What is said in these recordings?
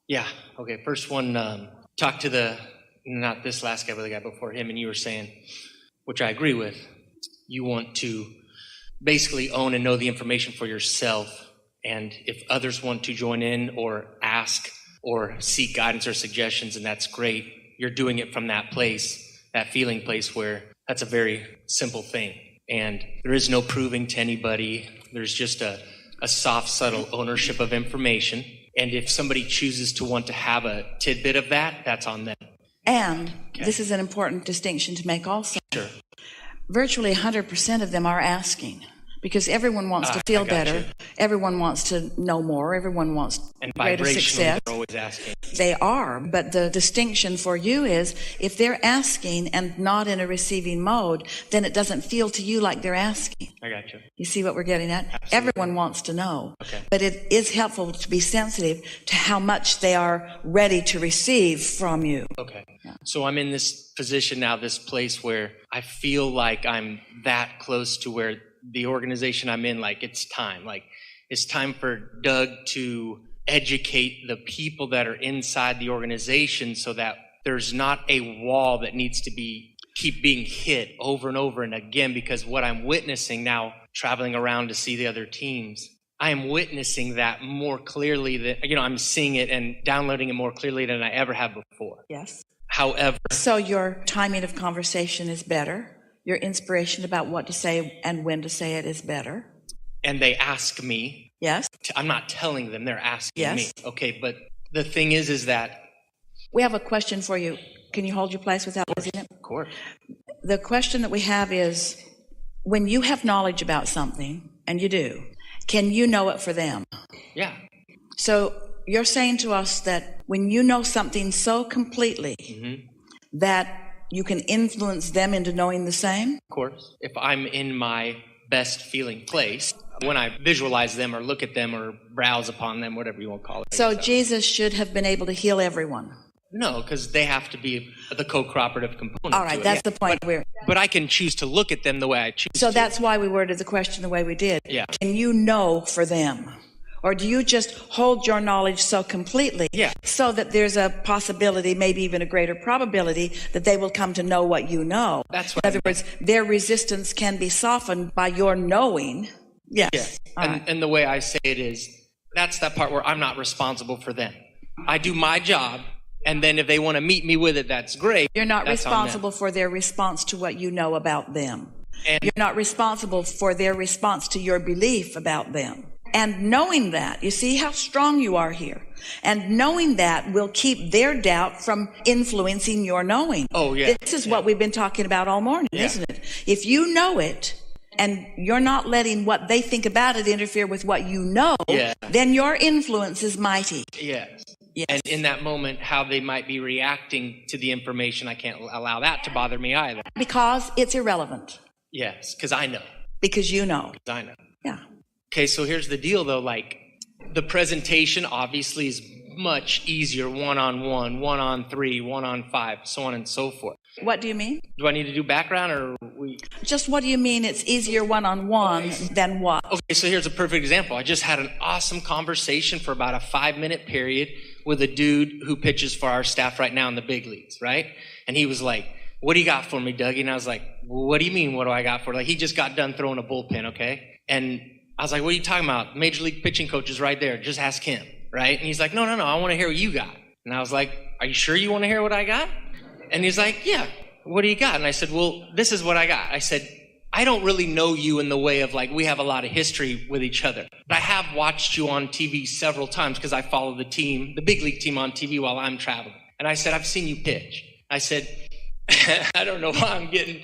Yeah. Okay. First one, talk to not this last guy, but the guy before him, and you were saying, which I agree with, you want to basically own and know the information for yourself. And if others want to join in or ask or seek guidance or suggestions, and that's great, you're doing it from that place, that feeling place where that's a very simple thing. And there is no proving to anybody. There's just a soft, subtle ownership of information. And if somebody chooses to want to have a tidbit of that, that's on them. And this is an important distinction to make also. Sure. Virtually 100% of them are asking, because everyone wants to feel better. Everyone wants to know more. Everyone wants greater success. They're always asking. They are, but the distinction for you is if they're asking and not in a receiving mode, then it doesn't feel to you like they're asking. I got you. You see what we're getting at? Absolutely. Everyone wants to know. Okay. But it is helpful to be sensitive to how much they are ready to receive from you. Okay. Yeah. So I'm in this position now, this place where I feel like I'm that close to where the organization I'm in, like it's time for Doug to educate the people that are inside the organization so that there's not a wall that needs to keep being hit over and over and again, because what I'm witnessing now, traveling around to see the other teams, I am witnessing that more clearly than, I'm seeing it and downloading it more clearly than I ever have before. Yes. However. So your timing of conversation is better. Your inspiration about what to say and when to say it is better. And they ask me. Yes. I'm not telling them, they're asking yes. me. Okay, but the thing is that. We have a question for you. Can you hold your place without losing it? Of course. The question that we have is, when you have knowledge about something, and you do, can you know it for them? Yeah. So you're saying to us that when you know something so completely that you can influence them into knowing the same? Of course. If I'm in my best feeling place, when I visualize them or look at them or browse upon them, whatever you want to call it. So Jesus should have been able to heal everyone. No, because they have to be the co-cooperative component. All right, that's the point. But I can choose to look at them the way I choose So that's why we worded the question the way we did. Yeah. Can you know for them? Or do you just hold your knowledge so completely so that there's a possibility, maybe even a greater probability, that they will come to know what you know? That's what In other words, their resistance can be softened by your knowing. Yes. Yeah. And the way I say it is, that's that part where I'm not responsible for them. I do my job, and then if they want to meet me with it, that's great. You're not responsible for their response to what you know about them. And you're not responsible for their response to your belief about them. And knowing that, you see how strong you are here. And knowing that will keep their doubt from influencing your knowing. Oh, yeah. This is what we've been talking about all morning, isn't it? If you know it, and you're not letting what they think about it interfere with what you know, then your influence is mighty. Yes. And in that moment, how they might be reacting to the information, I can't allow that to bother me either. Because it's irrelevant. Yes, because I know. Because you know. Because I know. Yeah. Okay, so here's the deal, though. Like, the presentation obviously is much easier one-on-one, 1-on-3, 1-on-5, so on and so forth. What do you mean? Do I need to do background, or Just what do you mean it's easier one-on-one than what? Okay, so here's a perfect example. I just had an awesome conversation for about a 5-minute period with a dude who pitches for our staff right now in the big leagues, right? And he was like, "What do you got for me, Dougie?" And I was like, "What do you mean, what do I got for?" Like, he just got done throwing a bullpen, okay? And I was like, "What are you talking about? Major league pitching coach is right there. Just ask him," right? And he's like, no, I want to hear what you got. And I was like, "Are you sure you want to hear what I got?" And he's like, "Yeah, what do you got?" And I said, "Well, this is what I got." I said, "I don't really know you in the way of like, we have a lot of history with each other. But I have watched you on TV several times because I follow the team, the big league team on TV while I'm traveling." And I said, "I've seen you pitch." I said, I don't know why I'm getting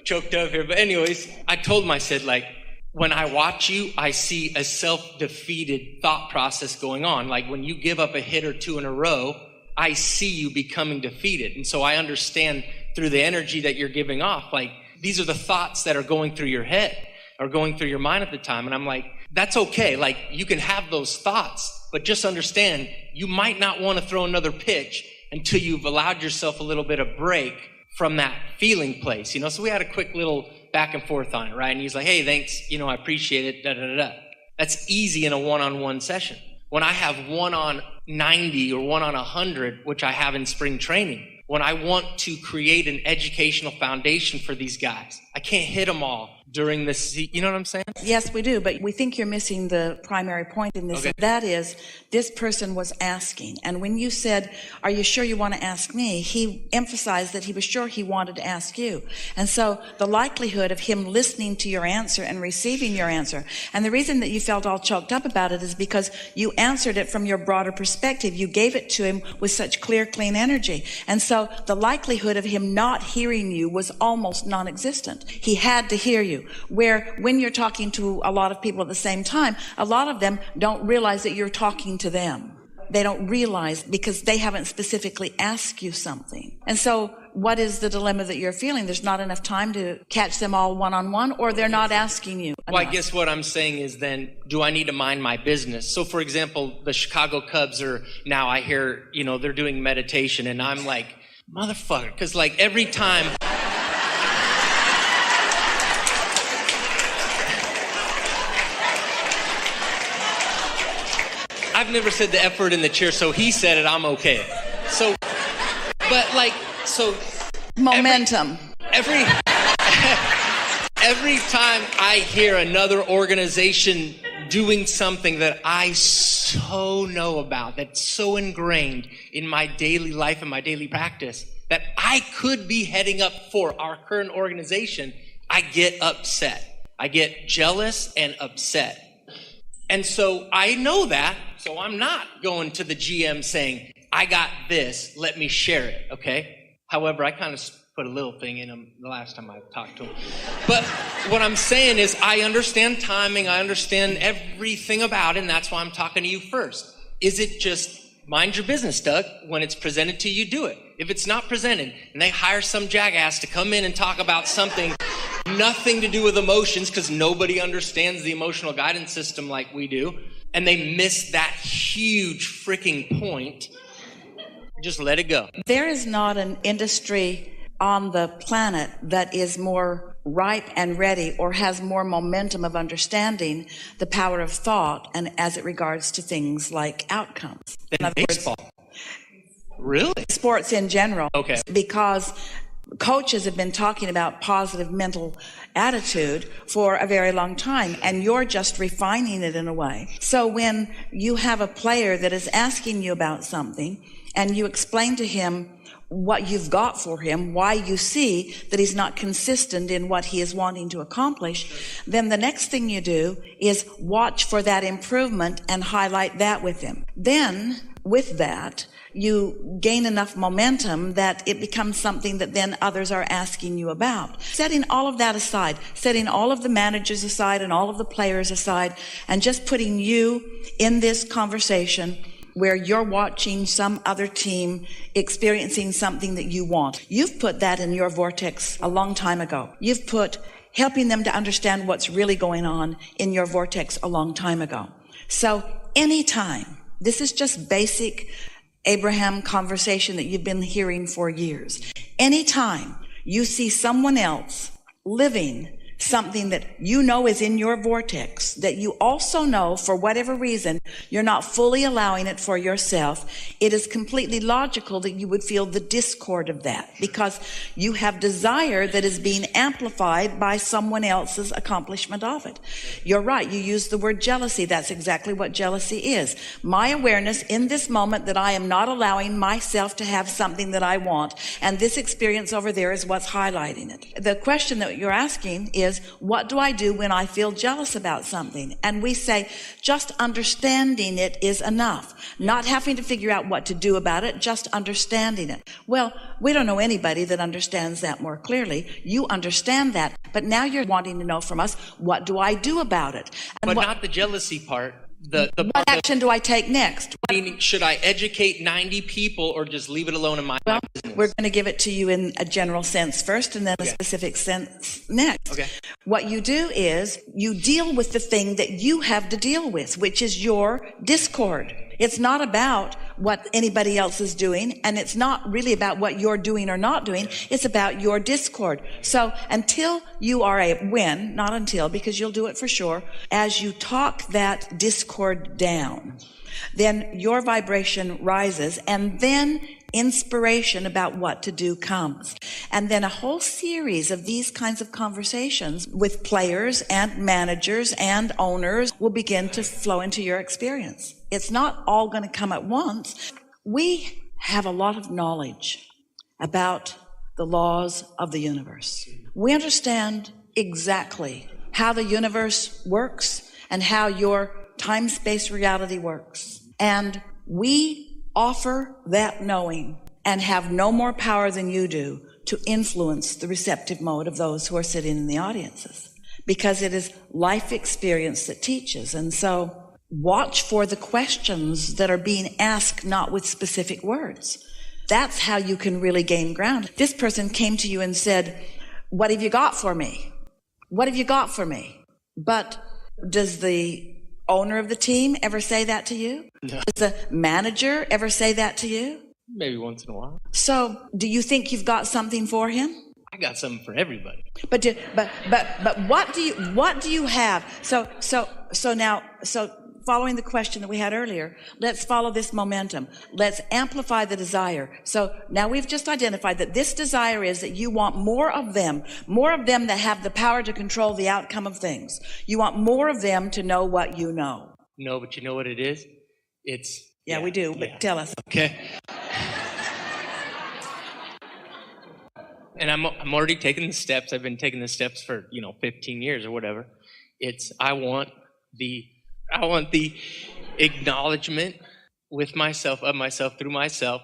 choked up here. But anyways, I told him, I said, like, when I watch you, I see a self-defeated thought process going on. Like when you give up a hit or two in a row, I see you becoming defeated. And so I understand through the energy that you're giving off, like these are the thoughts that are going through your head or going through your mind at the time. And I'm like, that's okay. Like you can have those thoughts, but just understand you might not want to throw another pitch until you've allowed yourself a little bit of break from that feeling place, So we had a quick little back and forth on it, right? And he's like, "Hey, thanks, I appreciate it, da-da-da-da." That's easy in a one-on-one session. when I have 1 on 90 or 1 on 100, which I have in spring training, when I want to create an educational foundation for these guys. I can't hit them all during this, you know what I'm saying? Yes, we do, but we think you're missing the primary point in this. Okay. And that is, this person was asking. And when you said, are you sure you want to ask me? He emphasized that he was sure he wanted to ask you. And so the likelihood of him listening to your answer and receiving your answer, and the reason that you felt all choked up about it is because you answered it from your broader perspective. You gave it to him with such clear, clean energy. And so the likelihood of him not hearing you was almost non-existent. He had to hear you. Where when you're talking to a lot of people at the same time, a lot of them don't realize that you're talking to them. They don't realize because they haven't specifically asked you something. And so what is the dilemma that you're feeling? There's not enough time to catch them all one-on-one, or they're not asking you enough. Well, I guess what I'm saying is then, do I need to mind my business? So for example, the Chicago Cubs are now, I hear, they're doing meditation, and I'm like, motherfucker, because like every time... I've never said the F word in the chair, so he said it, I'm okay. So, but like, so... Momentum. Every time I hear another organization doing something that I so know about, that's so ingrained in my daily life and my daily practice, that I could be heading up for our current organization, I get upset. I get jealous and upset. And so I know that, so I'm not going to the GM saying, I got this, let me share it, okay? However, I kind of put a little thing in him the last time I talked to him. But what I'm saying is I understand timing, I understand everything about it, and that's why I'm talking to you first. Is it just mind your business, Doug? When it's presented to you, do it. If it's not presented, and they hire some jackass to come in and talk about something nothing to do with emotions, because nobody understands the emotional guidance system like we do, and they miss that huge freaking point, just let it go. There is not an industry on the planet that is more ripe and ready or has more momentum of understanding the power of thought and as it regards to things like outcomes. Than baseball. Really? Sports in general. Okay. Because coaches have been talking about positive mental attitude for a very long time, and you're just refining it in a way. So when you have a player that is asking you about something and you explain to him what you've got for him, why you see that he's not consistent in what he is wanting to accomplish, then the next thing you do is watch for that improvement and highlight that with him. Then, with that, you gain enough momentum that it becomes something that then others are asking you about. Setting all of that aside, setting all of the managers aside and all of the players aside, and just putting you in this conversation where you're watching some other team experiencing something that you want. You've put that in your vortex a long time ago. You've put helping them to understand what's really going on in your vortex a long time ago. So anytime, this is just basic Abraham conversation that you've been hearing for years. Anytime you see someone else living something that you know is in your vortex, that you also know for whatever reason you're not fully allowing it for yourself, it is completely logical that you would feel the discord of that, because you have desire that is being amplified by someone else's accomplishment of it. You're right, you use the word jealousy. That's exactly what jealousy is. My awareness in this moment that I am not allowing myself to have something that I want, and this experience over there is what's highlighting it. The question that you're asking is, what do I do when I feel jealous about something? And we say, just understanding it is enough. Not having to figure out what to do about it, just understanding it. Well, we don't know anybody that understands that more clearly. You understand that, but now you're wanting to know from us, what do I do about it? And but not the jealousy part. What action do I take next? Meaning, should I educate 90 people or just leave it alone in my business? We're going to give it to you in a general sense first and then a specific sense next. Okay. What you do is you deal with the thing that you have to deal with, which is your discord. It's not about what anybody else is doing, and it's not really about what you're doing or not doing. It's about your discord. So until you are not until, because you'll do it for sure, as you talk that discord down, then your vibration rises, and then inspiration about what to do comes. And then a whole series of these kinds of conversations with players and managers and owners will begin to flow into your experience. It's not all going to come at once. We have a lot of knowledge about the laws of the universe. We understand exactly how the universe works and how your time-space reality works. And we offer that knowing and have no more power than you do to influence the receptive mode of those who are sitting in the audiences, because it is life experience that teaches. And so watch for the questions that are being asked, not with specific words. That's how you can really gain ground. This person came to you and said, "What have you got for me? What have you got for me?" But does the owner of the team ever say that to you? No. Does the manager ever say that to you? Maybe once in a while. So do you think you've got something for him? I got something for everybody. But what do you have? So following the question that we had earlier, let's follow this momentum. Let's amplify the desire. So now we've just identified that this desire is that you want more of them that have the power to control the outcome of things. You want more of them to know what you know. No, but you know what it is? Yeah, we do, but tell us. Okay. And I'm already taking the steps. I've been taking the steps for, 15 years or whatever. I want the acknowledgement with myself, of myself, through myself,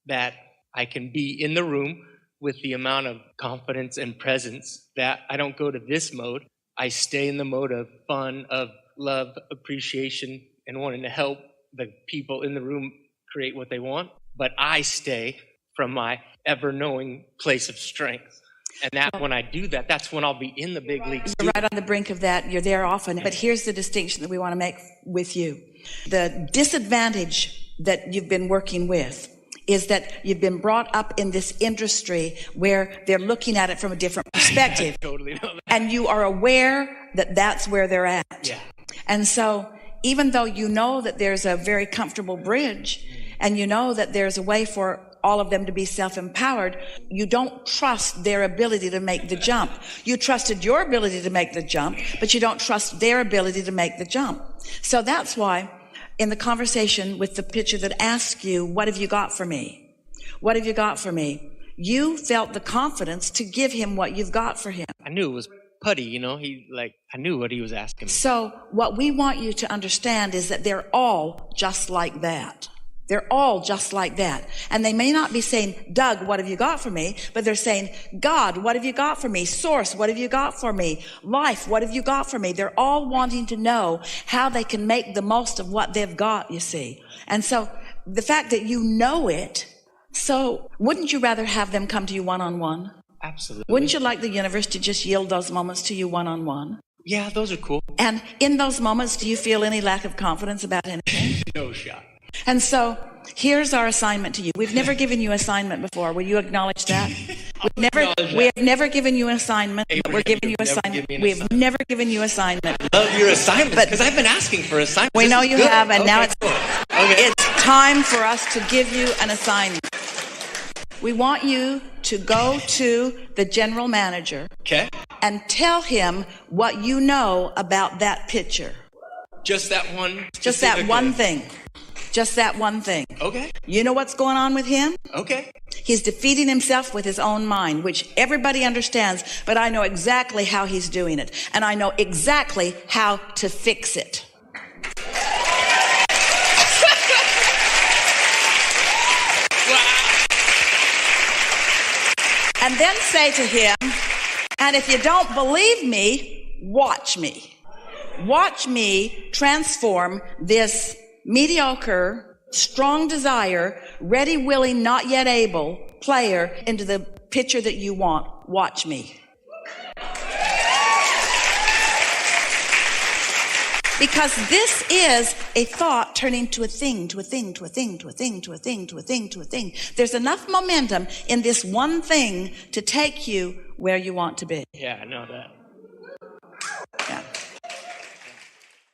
that I can be in the room with the amount of confidence and presence that I don't go to this mode. I stay in the mode of fun, of love, appreciation, and wanting to help the people in the room create what they want. But I stay from my ever-knowing place of strength. And that when I do that, that's when I'll be in the big leagues. You're right on the brink of that. You're there often. But here's the distinction that we want to make with you. The disadvantage that you've been working with is that you've been brought up in this industry where they're looking at it from a different perspective. I totally know that. And you are aware that that's where they're at. Yeah. And so even though you know that there's a very comfortable bridge and you know that there's a way for all of them to be self-empowered, you don't trust their ability to make the jump. You trusted your ability to make the jump, but you don't trust their ability to make the jump. So that's why in the conversation with the pitcher that asked you, "What have you got for me? What have you got for me?" You felt the confidence to give him what you've got for him. I knew it was putty, I knew what he was asking me. So what we want you to understand is that they're all just like that. They're all just like that. And they may not be saying, "Doug, what have you got for me?" But they're saying, "God, what have you got for me? Source, what have you got for me? Life, what have you got for me?" They're all wanting to know how they can make the most of what they've got, you see. And so the fact that you know it, so wouldn't you rather have them come to you one-on-one? Absolutely. Wouldn't you like the universe to just yield those moments to you one-on-one? Yeah, those are cool. And in those moments, do you feel any lack of confidence about anything? No shot. And so here's our assignment to you. We've never given you assignment before. Will you acknowledge that? We have never given you an assignment, but we're giving you assignment. We've never given you assignment. Love your assignment, because I've been asking for assignments. We know you have, and now it's Okay. it's time for us to give you an assignment. We want you to go to the general manager and tell him what you know about that pitcher. Just that one? Just that one thing. Just that one thing. Okay. You know what's going on with him? Okay. He's defeating himself with his own mind, which everybody understands, but I know exactly how he's doing it. And I know exactly how to fix it. And then say to him, "And if you don't believe me, watch me. Watch me transform this mediocre, strong desire, ready, willing, not yet able player into the pitcher that you want. Watch me." Because this is a thought turning to a thing, to a thing, to a thing, to a thing, to a thing, to a thing, to a thing. There's enough momentum in this one thing to take you where you want to be. Yeah, I know that.